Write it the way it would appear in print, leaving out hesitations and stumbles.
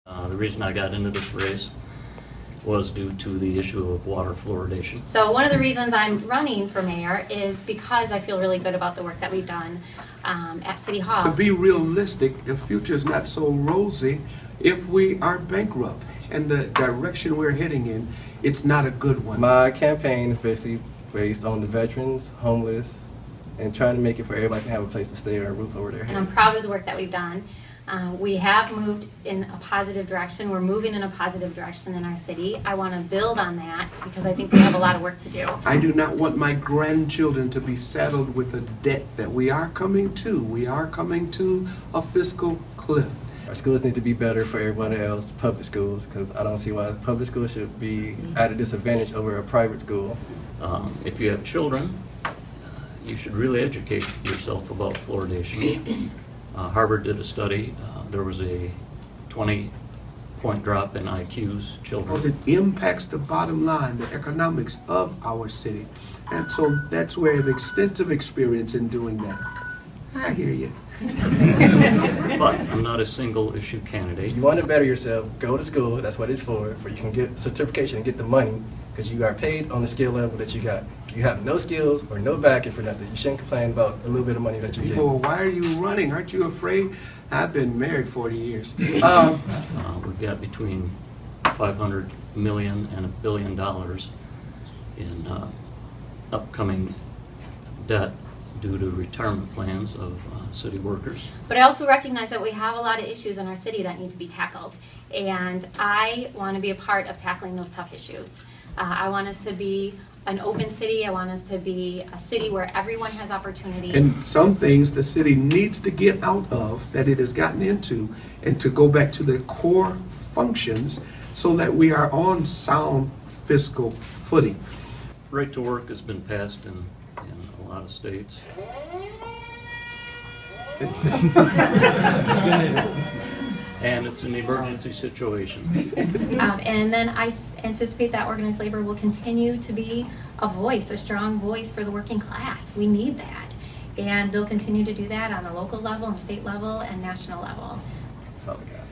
The reason I got into this race was due to the issue of water fluoridation. So one of the reasons I'm running for mayor is because I feel really good about the work that we've done at City Hall. To be realistic, the future is not so rosy if we are bankrupt. And the direction we're heading in, it's not a good one. My campaign is basically based on the veterans, homeless, and trying to make it for everybody can have a place to stay or a roof over their head. And I'm proud of the work that we've done. We have moved in a positive direction. We're moving in a positive direction in our city. I want to build on that because I think we have a lot of work to do. I do not want my grandchildren to be saddled with a debt that we are coming to. We are coming to a fiscal cliff. Our schools need to be better for everybody else, public schools, because I don't see why public schools should be at a disadvantage over a private school. If you have children, you should really educate yourself about fluoridation. Harvard did a study. There was a 20-point drop in IQs, children. Because it impacts the bottom line, the economics of our city. And so that's where I have extensive experience in doing that. I hear you. But I'm not a single issue candidate. If you want to better yourself, go to school. That's what it's for you can get certification and get the money, because you are paid on the skill level that you got. You have no skills or no backing for nothing. You shouldn't complain about a little bit of money that you get. People, why are you running? Aren't you afraid? I've been married 40 years. We've got between $500 million and $1 billion in upcoming debt due to retirement plans of city workers. But I also recognize that we have a lot of issues in our city that need to be tackled. And I want to be a part of tackling those tough issues. I want us to be an open city. I want us to be a city where everyone has opportunity. And some things the city needs to get out of that it has gotten into and to go back to the core functions so that we are on sound fiscal footing. Right to work has been passed in a lot of states. And it's an emergency situation. And then I anticipate that organized labor will continue to be a voice, a strong voice for the working class. We need that. And they'll continue to do that on the local level and state level and national level. That's all we got.